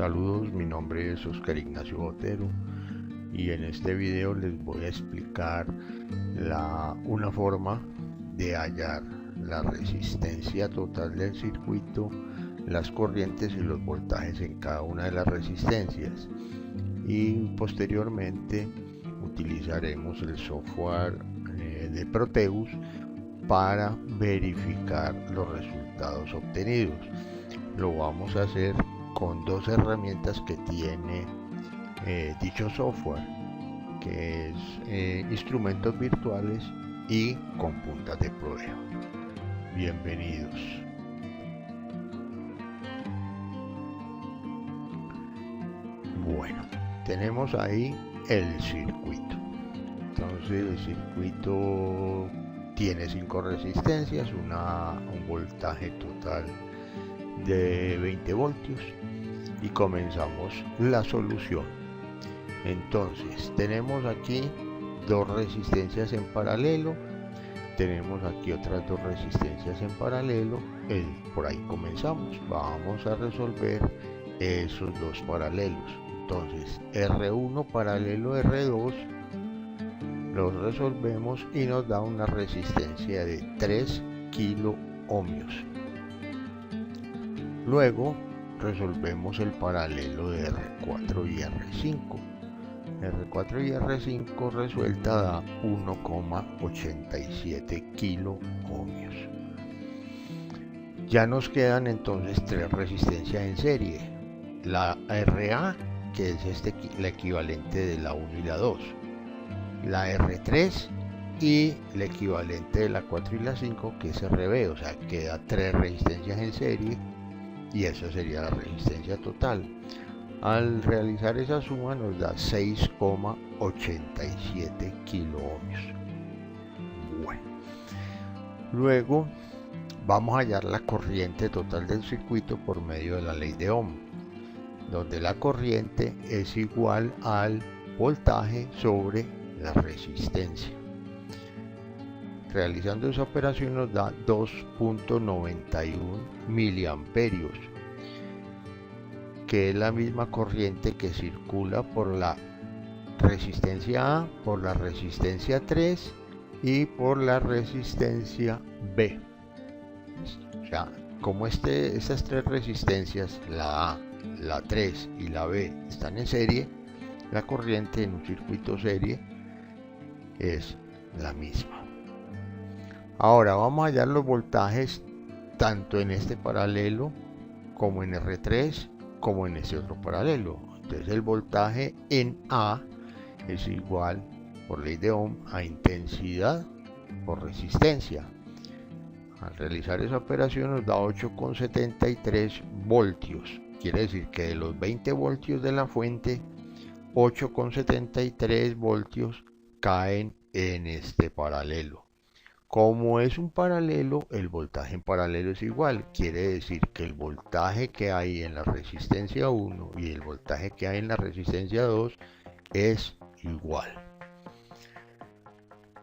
Saludos, mi nombre es Oscar Ignacio Botero y en este video les voy a explicar una forma de hallar la resistencia total del circuito, las corrientes y los voltajes en cada una de las resistencias, y posteriormente utilizaremos el software de Proteus para verificar los resultados obtenidos. Lo vamos a hacer con dos herramientas que tiene dicho software, que es instrumentos virtuales y con puntas de prueba. Bienvenidos. Bueno, tenemos ahí el circuito. Entonces el circuito tiene 5 resistencias, un voltaje total de 20 voltios, y comenzamos la solución. Entonces tenemos aquí dos resistencias en paralelo, tenemos aquí otras dos resistencias en paralelo, por ahí comenzamos. Vamos a resolver esos dos paralelos. Entonces R1 paralelo R2 los resolvemos y nos da una resistencia de 3 kilo ohmios. Luego resolvemos el paralelo de R4 y R5. R4 y R5 resuelta da 1,87 kilo ohmios. Ya nos quedan entonces tres resistencias en serie. La RA, que es la equivalente de la 1 y la 2. La R3 y el equivalente de la 4 y la 5, que es RB, o sea, queda tres resistencias en serie y esa sería la resistencia total. Al realizar esa suma nos da 6,87 kilo ohmios. Bueno, luego vamos a hallar la corriente total del circuito por medio de la ley de Ohm, donde la corriente es igual al voltaje sobre la resistencia. Realizando esa operación nos da 2.91 miliamperios, que es la misma corriente que circula por la resistencia A, por la resistencia 3 y por la resistencia B. O sea, como estas tres resistencias, la A, la 3 y la B, están en serie, la corriente en un circuito serie es la misma. Ahora vamos a hallar los voltajes tanto en este paralelo como en R3 como en este otro paralelo. Entonces el voltaje en A es igual, por ley de Ohm, a intensidad por resistencia. Al realizar esa operación nos da 8,73 voltios. Quiere decir que de los 20 voltios de la fuente, 8,73 voltios caen en este paralelo. Como es un paralelo, el voltaje en paralelo es igual. Quiere decir que el voltaje que hay en la resistencia 1 y el voltaje que hay en la resistencia 2 es igual.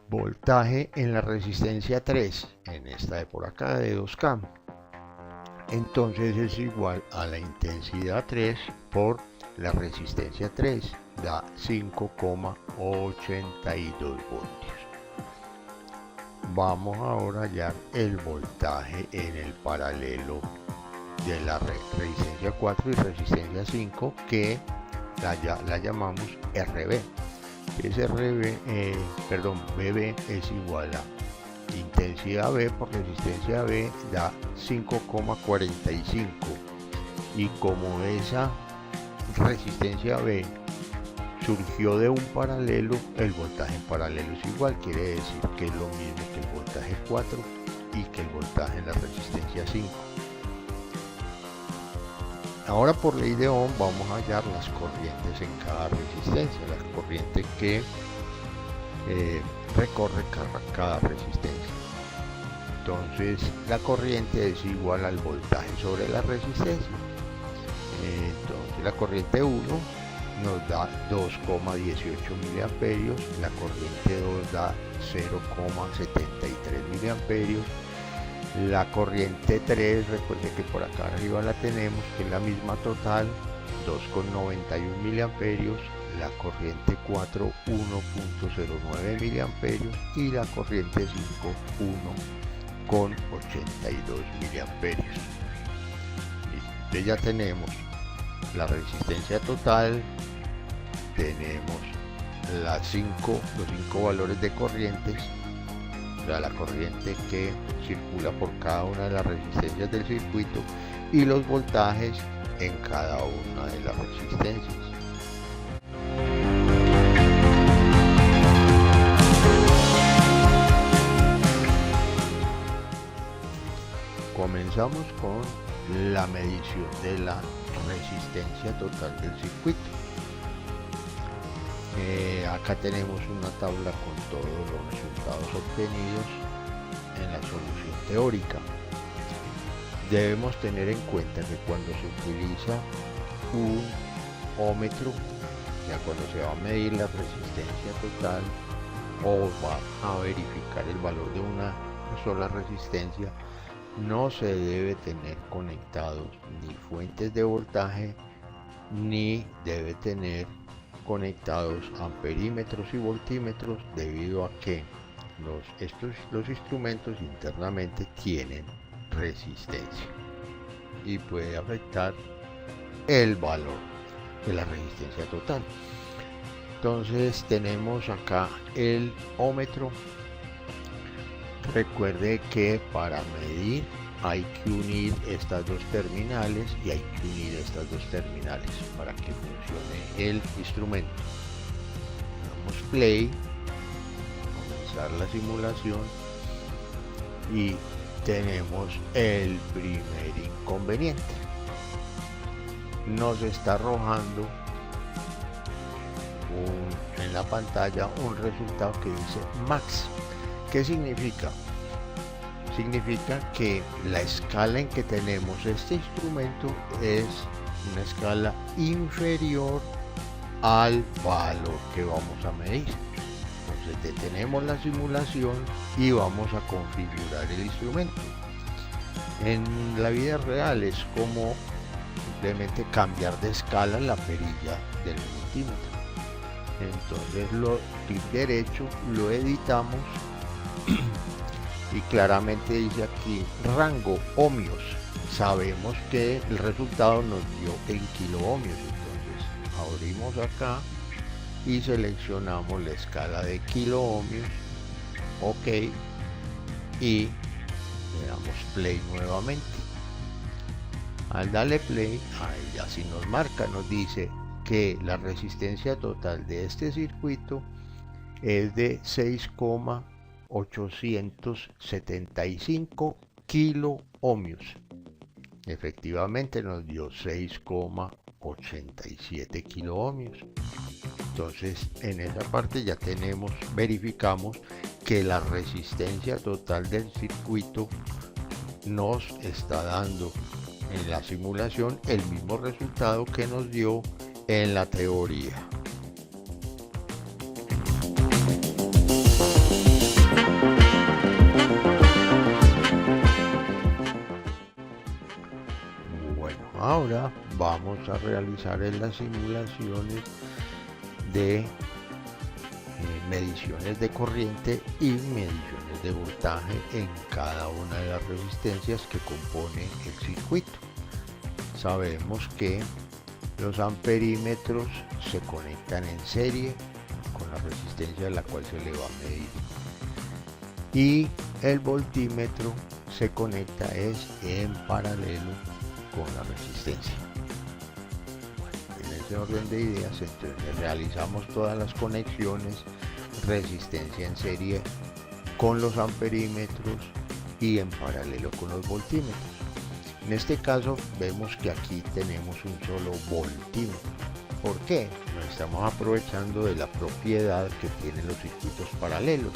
Voltaje en la resistencia 3, en esta de por acá de 2K, entonces es igual a la intensidad 3 por la resistencia 3, da 5,82 voltios. Vamos ahora a hallar el voltaje en el paralelo de la resistencia 4 y resistencia 5, que la llamamos RB. BB es igual a intensidad B por resistencia B, da 5,45, y como esa resistencia B surgió de un paralelo, el voltaje en paralelo es igual. Quiere decir que es lo mismo que el voltaje 4 y que el voltaje en la resistencia 5. Ahora, por ley de Ohm, vamos a hallar las corrientes en cada resistencia, las corrientes que recorre cada resistencia. Entonces la corriente es igual al voltaje sobre la resistencia. Entonces la corriente 1 nos da 2,18 miliamperios, la corriente 2 da 0,73 miliamperios, la corriente 3, recuerden que por acá arriba la tenemos, que es la misma total, 2,91 miliamperios, la corriente 4 1,09 miliamperios y la corriente 5 1,82 miliamperios. Entonces ya tenemos la resistencia total, tenemos los cinco valores de corrientes, o sea, la corriente que circula por cada una de las resistencias del circuito y los voltajes en cada una de las resistencias. Comenzamos con la medición de la resistencia total del circuito. Acá tenemos una tabla con todos los resultados obtenidos en la solución teórica. Debemos tener en cuenta que cuando se utiliza un ómetro, ya cuando se va a medir la resistencia total o va a verificar el valor de una sola resistencia, no se debe tener conectados ni fuentes de voltaje, ni debe tener conectados amperímetros y voltímetros, debido a que los instrumentos internamente tienen resistencia y puede afectar el valor de la resistencia total. Entonces tenemos acá el ohmmetro. Recuerde que para medir hay que unir estas dos terminales y hay que unir estas dos terminales para que funcione el instrumento. Damos play, comenzar la simulación y tenemos el primer inconveniente. Nos está arrojando en la pantalla un resultado que dice max. ¿Qué significa? Significa que la escala en que tenemos este instrumento es una escala inferior al valor que vamos a medir. Entonces detenemos la simulación y vamos a configurar el instrumento. En la vida real es como simplemente cambiar de escala la perilla del multímetro. Entonces clic derecho, lo editamos y claramente dice aquí rango ohmios. Sabemos que el resultado nos dio en kiloohmios, entonces abrimos acá y seleccionamos la escala de kiloohmios, ok, y le damos play nuevamente. Al darle play, ahí ya sí nos marca, nos dice que la resistencia total de este circuito es de 6,875 kiloohmios. Efectivamente nos dio 6,87 kiloohmios. Entonces en esa parte ya verificamos que la resistencia total del circuito nos está dando en la simulación el mismo resultado que nos dio en la teoría. Bueno, ahora vamos a realizar las simulaciones de mediciones de corriente y mediciones de voltaje en cada una de las resistencias que compone el circuito. Sabemos que los amperímetros se conectan en serie con la resistencia a la cual se le va a medir, y el voltímetro se conecta en paralelo con la resistencia. En ese orden de ideas, entonces realizamos todas las conexiones, resistencia en serie con los amperímetros y en paralelo con los voltímetros. En este caso vemos que aquí tenemos un solo voltímetro. ¿Por qué? Nos estamos aprovechando de la propiedad que tienen los circuitos paralelos,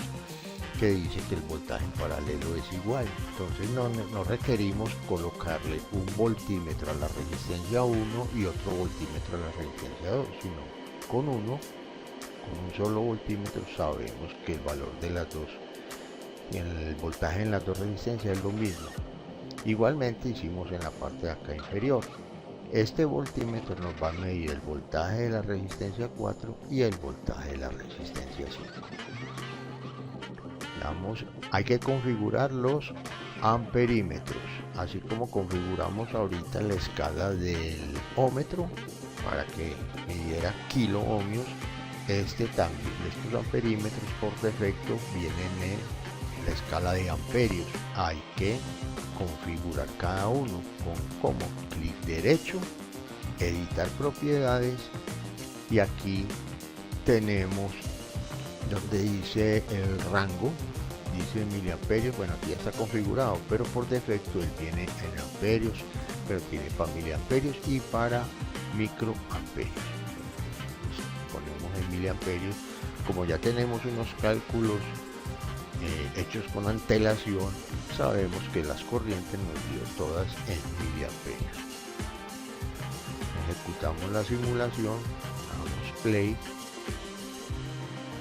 que dice que el voltaje en paralelo es igual. Entonces no requerimos colocarle un voltímetro a la resistencia 1 y otro voltímetro a la resistencia 2, sino con un solo voltímetro sabemos que el valor de las dos y el voltaje en las dos resistencias es lo mismo. Igualmente hicimos en la parte de acá inferior. Este voltímetro nos va a medir el voltaje de la resistencia 4 y el voltaje de la resistencia 5. Hay que configurar los amperímetros, así como configuramos ahorita la escala del ómetro para que midiera kilo ohmios. Estos amperímetros por defecto vienen en la escala de amperios. Hay que configurar cada uno como clic derecho, editar propiedades, y aquí tenemos donde dice el rango, dice miliamperios. Bueno, aquí ya está configurado, pero por defecto él viene en amperios, pero tiene para miliamperios y para microamperios. Ponemos en miliamperios. Como ya tenemos unos cálculos hechos con antelación, sabemos que las corrientes nos dio todas en miliamperios. Ejecutamos la simulación, damos play,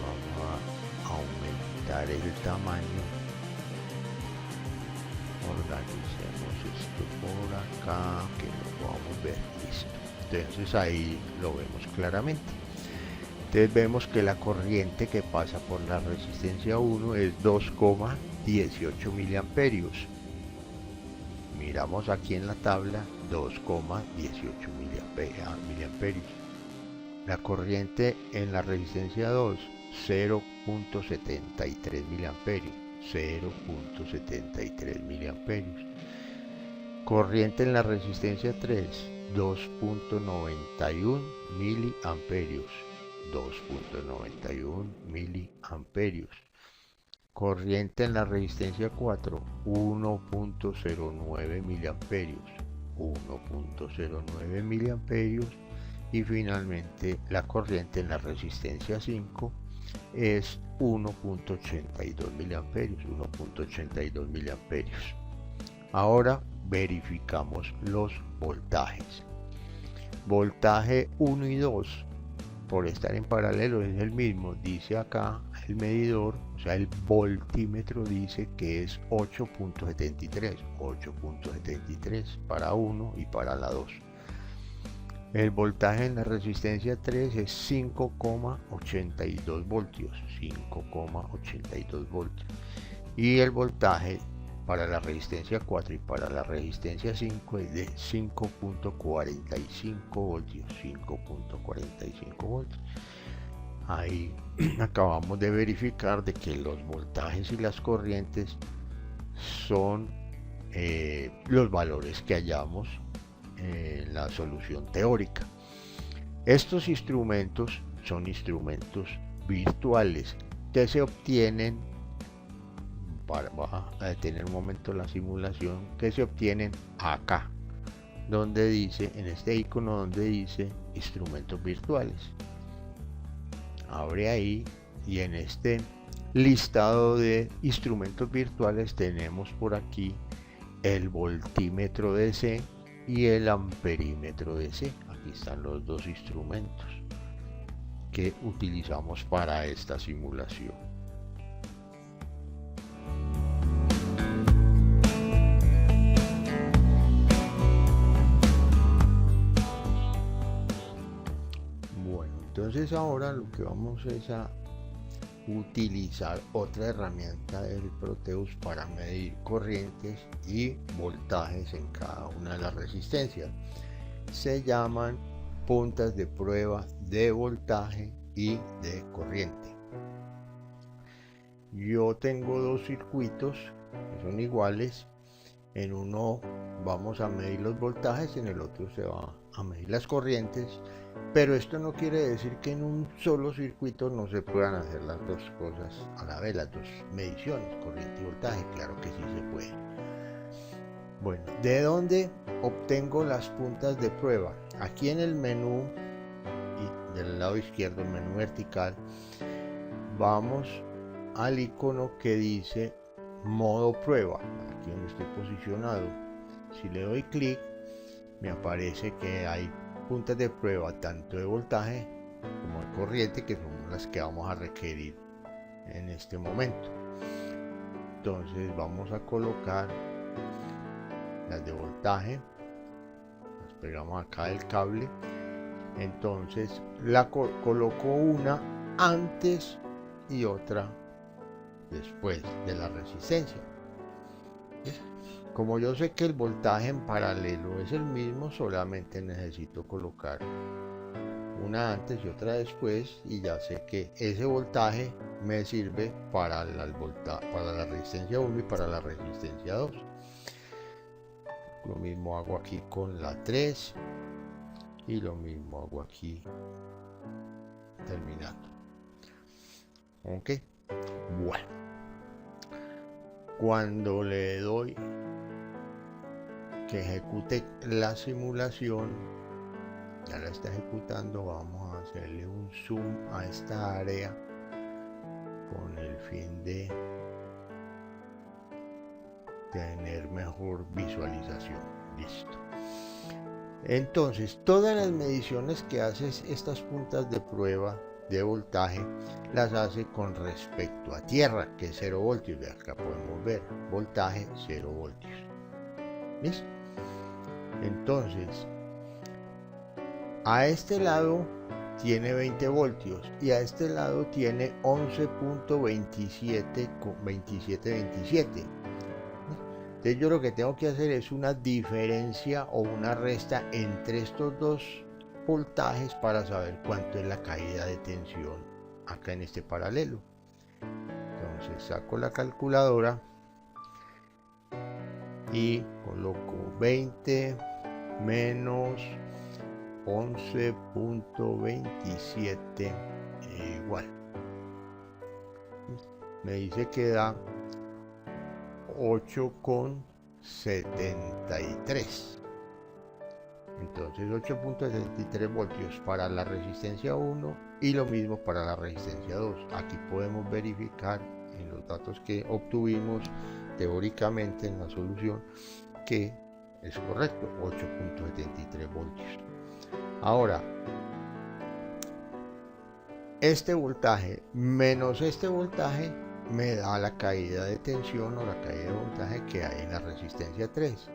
vamos a aumentar el tamaño, organicemos esto por acá, que lo podamos ver. Listo. Entonces ahí lo vemos claramente. Entonces vemos que la corriente que pasa por la resistencia 1 es 2,18 miliamperios. Miramos aquí en la tabla 2,18 miliamperios. La corriente en la resistencia 2, 0,73 miliamperios. 0,73 miliamperios. Corriente en la resistencia 3, 2,91 miliamperios. 2,91 miliamperios. Corriente en la resistencia 4, 1,09 miliamperios. 1,09 miliamperios. Y finalmente la corriente en la resistencia 5 es 1,82 miliamperios. 1,82 miliamperios. Ahora verificamos los voltajes. Voltaje 1 y 2, por estar en paralelo, es el mismo. Dice acá el medidor, o sea el voltímetro, dice que es 8,73. 8,73 para 1 y para la 2. El voltaje en la resistencia 3 es 5,82 voltios. 5,82 voltios. Y el voltaje para la resistencia 4 y para la resistencia 5 es de 5,45 voltios. 5,45 voltios. Ahí acabamos de verificar de que los voltajes y las corrientes son los valores que hallamos en la solución teórica. Estos instrumentos son instrumentos virtuales que se obtienen, va a detener un momento la simulación, que se obtienen acá, donde dice, en este icono donde dice instrumentos virtuales. Abre ahí y en este listado de instrumentos virtuales tenemos por aquí el voltímetro DC y el amperímetro DC. Aquí están los dos instrumentos que utilizamos para esta simulación. Bueno, entonces ahora lo que vamos es a utilizar otra herramienta del Proteus para medir corrientes y voltajes en cada una de las resistencias. Se llaman puntas de prueba de voltaje y de corriente. Yo tengo dos circuitos que son iguales. En uno vamos a medir los voltajes, en el otro se va a medir las corrientes, pero esto no quiere decir que en un solo circuito no se puedan hacer las dos cosas a la vez, las dos mediciones, corriente y voltaje. Claro que sí se puede. Bueno, ¿de dónde obtengo las puntas de prueba? Aquí en el menú, y del lado izquierdo, el menú vertical, vamos al icono que dice modo prueba, aquí donde estoy posicionado. Si le doy clic, me aparece que hay puntas de prueba tanto de voltaje como de corriente, que son las que vamos a requerir en este momento. Entonces vamos a colocar las de voltaje, las pegamos acá el cable. Entonces la coloco una antes y otra después de la resistencia. ¿Ves? Como yo sé que el voltaje en paralelo es el mismo, solamente necesito colocar una antes y otra después, y ya sé que ese voltaje me sirve para la resistencia 1 y para la resistencia 2. Lo mismo hago aquí con la 3 y lo mismo hago aquí terminando. Ok, bueno, cuando le doy que ejecute la simulación, ya la está ejecutando. Vamos a hacerle un zoom a esta área con el fin de tener mejor visualización. Listo. Entonces, todas las mediciones que haces estas puntas de prueba de voltaje las hace con respecto a tierra, que es 0 voltios. De acá podemos ver voltaje 0 voltios. ¿Listo? Entonces, a este lado tiene 20 voltios y a este lado tiene 11.27. Entonces yo lo que tengo que hacer es una diferencia o una resta entre estos dos voltajes para saber cuánto es la caída de tensión acá en este paralelo. Entonces saco la calculadora y coloco 20 menos 11.27 igual. Me dice que da 8,73. Entonces 8.73 voltios para la resistencia 1 y lo mismo para la resistencia 2. Aquí podemos verificar en los datos que obtuvimos teóricamente en la solución que es correcto, 8.73 voltios. Ahora, este voltaje menos este voltaje me da la caída de tensión o la caída de voltaje que hay en la resistencia 3.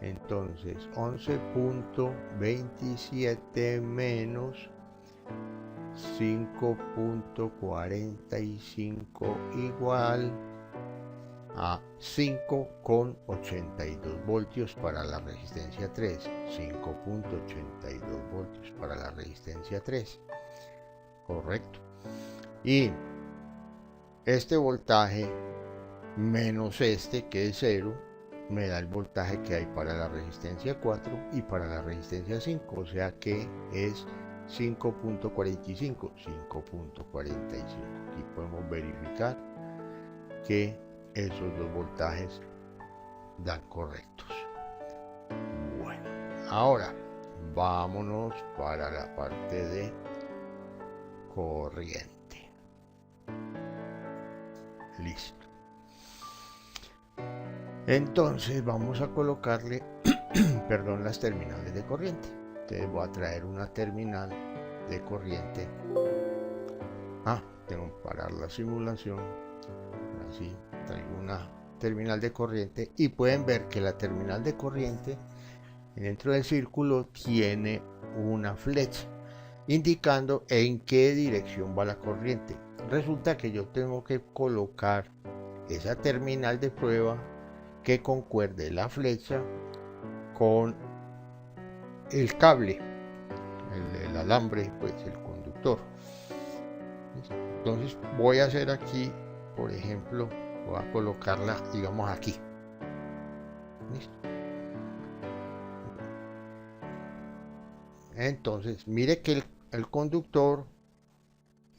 Entonces 11.27 menos 5.45 igual a 5,82 voltios para la resistencia 3. 5.82 voltios para la resistencia 3. Correcto. Y este voltaje menos este, que es 0, me da el voltaje que hay para la resistencia 4 y para la resistencia 5. O sea que es 5.45. 5.45. Aquí podemos verificar que esos dos voltajes dan correctos. Bueno, ahora vámonos para la parte de corriente. Listo. Entonces vamos a colocarle perdón, las terminales de corriente. Entonces voy a traer una terminal de corriente. Tengo que parar la simulación. Así traigo una terminal de corriente y pueden ver que la terminal de corriente dentro del círculo tiene una flecha indicando en qué dirección va la corriente. Resulta que yo tengo que colocar esa terminal de prueba que concuerde la flecha con el cable, el alambre, pues el conductor. Entonces voy a hacer aquí, por ejemplo, voy a colocarla, digamos, aquí. ¿Listo? Entonces mire que el conductor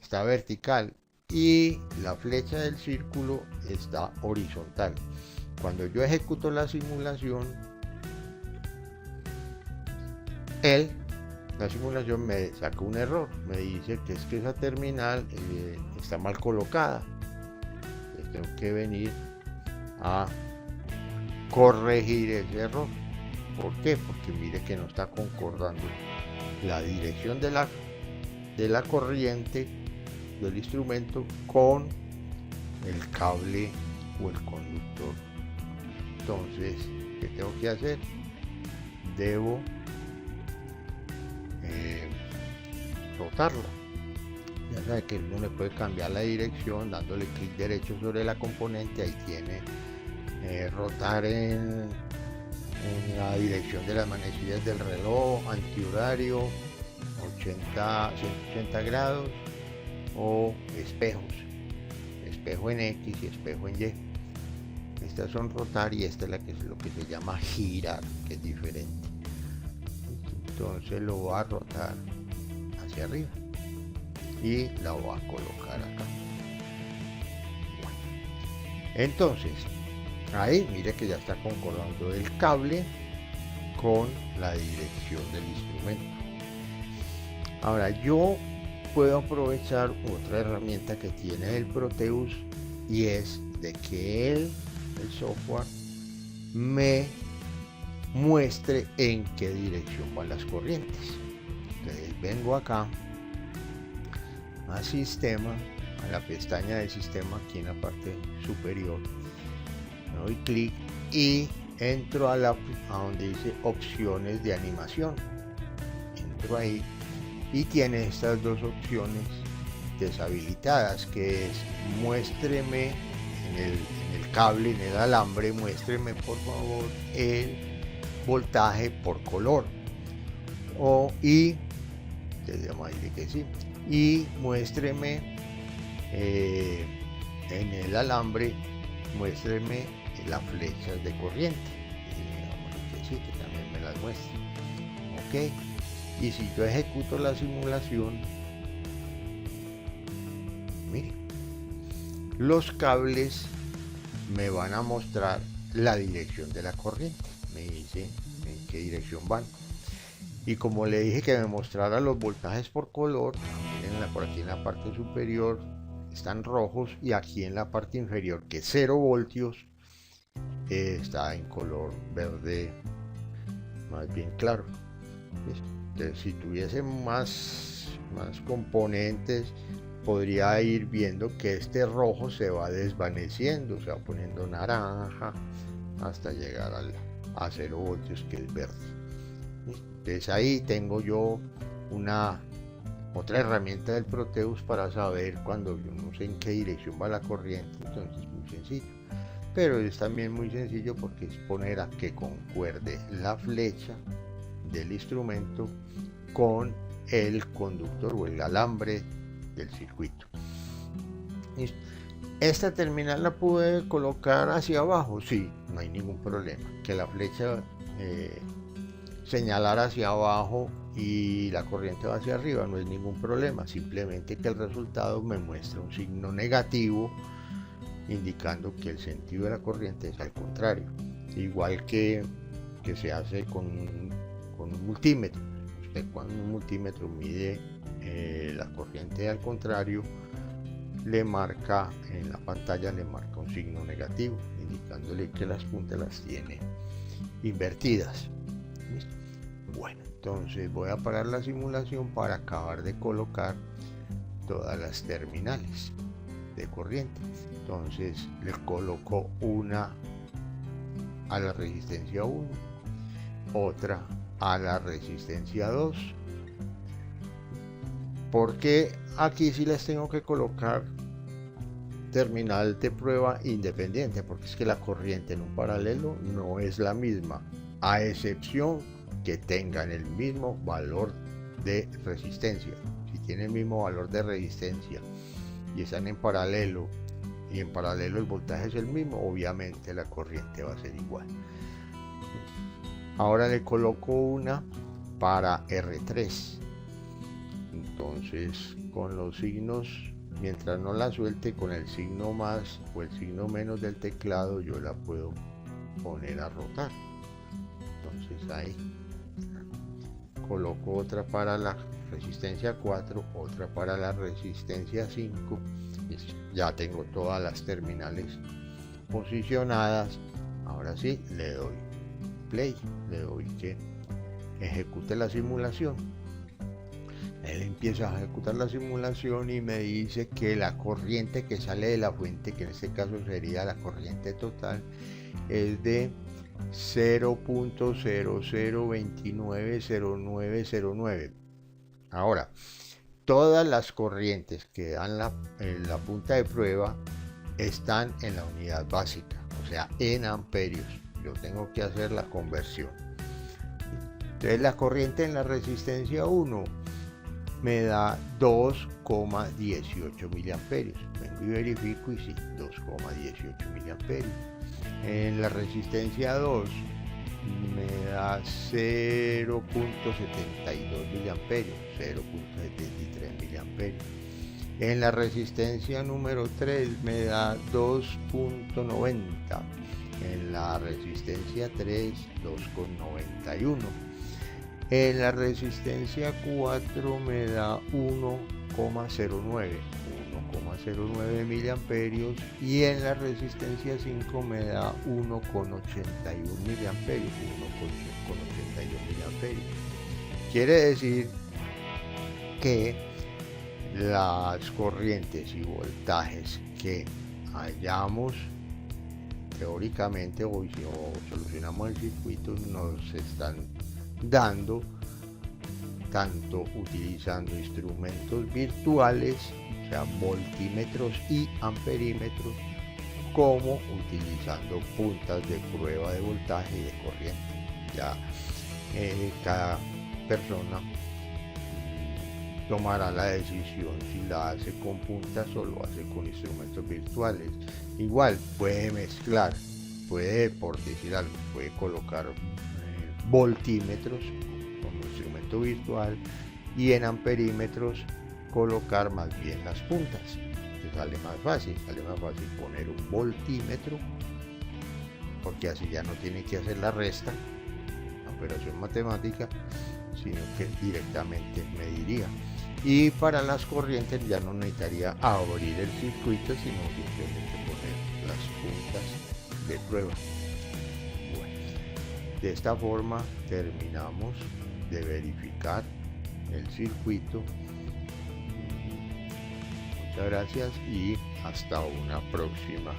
está vertical y la flecha del círculo está horizontal. Cuando yo ejecuto la simulación, la simulación me saca un error, me dice que es que esa terminal está mal colocada. Entonces tengo que venir a corregir ese error. ¿Por qué? Porque mire que no está concordando la dirección de la corriente del instrumento con el cable o el conductor. Entonces, ¿qué tengo que hacer? Debo rotarla. Ya sabe que uno le puede cambiar la dirección dándole clic derecho sobre la componente. Ahí tiene rotar en la dirección de las manecillas del reloj, antihorario, 180 grados, o espejos, espejo en X y espejo en Y. Estas son rotar y esta es lo que se llama girar, que es diferente. Entonces lo voy a rotar hacia arriba y la voy a colocar acá. Bueno. Entonces ahí mire que ya está concordando el cable con la dirección del instrumento. Ahora yo puedo aprovechar otra herramienta que tiene el Proteus, y es de que el software me muestre en qué dirección van las corrientes. Entonces vengo acá a sistema, a la pestaña de sistema aquí en la parte superior, me doy clic y entro a donde dice opciones de animación. Entro ahí y tiene estas dos opciones deshabilitadas, que es muéstreme en el cable, en el alambre, muéstreme por favor el voltaje por color, y muéstreme en el alambre, muéstreme las flechas de corriente, que también me las muestre. Ok, y si yo ejecuto la simulación, mire, los cables me van a mostrar la dirección de la corriente, me dice en qué dirección van. Y como le dije que me mostrara los voltajes por color, miren, por aquí en la parte superior están rojos, y aquí en la parte inferior, que es 0 voltios, está en color verde más bien claro. Entonces, si tuviese más componentes, podría ir viendo que este rojo se va desvaneciendo, se va poniendo naranja hasta llegar a 0 voltios, que es verde. Entonces ahí tengo yo otra herramienta del Proteus para saber cuando yo no sé en qué dirección va la corriente. Entonces es muy sencillo, pero es también muy sencillo porque es poner a que concuerde la flecha del instrumento con el conductor o el alambre del circuito. Esta terminal la pude colocar hacia abajo, sí, no hay ningún problema. Que la flecha señalar hacia abajo y la corriente va hacia arriba, no es ningún problema, simplemente que el resultado me muestra un signo negativo indicando que el sentido de la corriente es al contrario, igual que se hace con un multímetro. Usted, cuando un multímetro mide la corriente al contrario, le marca en la pantalla, le marca un signo negativo indicándole que las puntas las tiene invertidas. ¿Listo? Bueno, entonces voy a parar la simulación para acabar de colocar todas las terminales de corriente. Entonces le coloco una a la resistencia 1, otra a la resistencia 2, porque aquí sí les tengo que colocar terminal de prueba independiente, porque es que la corriente en un paralelo no es la misma, a excepción que tengan el mismo valor de resistencia. Si tienen el mismo valor de resistencia y están en paralelo, y en paralelo el voltaje es el mismo, obviamente la corriente va a ser igual. Ahora le coloco una para R3. Entonces, con los signos, mientras no la suelte, con el signo más o el signo menos del teclado, yo la puedo poner a rotar. Entonces ahí coloco otra para la resistencia 4, otra para la resistencia 5. Ya tengo todas las terminales posicionadas. Ahora sí, le doy play, le doy que ejecute la simulación. Él empieza a ejecutar la simulación y me dice que la corriente que sale de la fuente, que en este caso sería la corriente total, es de 0.00290909. Ahora, todas las corrientes que dan en la punta de prueba están en la unidad básica, o sea, en amperios. Yo tengo que hacer la conversión. Entonces la corriente en la resistencia 1 me da 2,18 miliamperios. Vengo y verifico y sí, 2,18 miliamperios. En la resistencia 2 me da 0,72 miliamperios, 0,73 miliamperios. En la resistencia número 3 me da 2,90. En la resistencia 3, 2,91. En la resistencia 4 me da 1,09 miliamperios, y en la resistencia 5 me da 1,81 miliamperios, 1,81 miliamperios. Quiere decir que las corrientes y voltajes que hayamos teóricamente o solucionamos el circuito nos están dando, tanto utilizando instrumentos virtuales, o sea, voltímetros y amperímetros, como utilizando puntas de prueba de voltaje y de corriente. Ya cada persona tomará la decisión si la hace con puntas o lo hace con instrumentos virtuales. Igual puede mezclar, puede, por decir algo, puede colocar voltímetros como instrumento virtual y en amperímetros colocar más bien las puntas. Te sale más fácil poner un voltímetro, porque así ya no tiene que hacer la resta, la operación matemática, sino que directamente mediría. Y para las corrientes ya no necesitaría abrir el circuito, sino simplemente poner las puntas de prueba. Bueno, de esta forma terminamos de verificar el circuito. Muchas gracias y hasta una próxima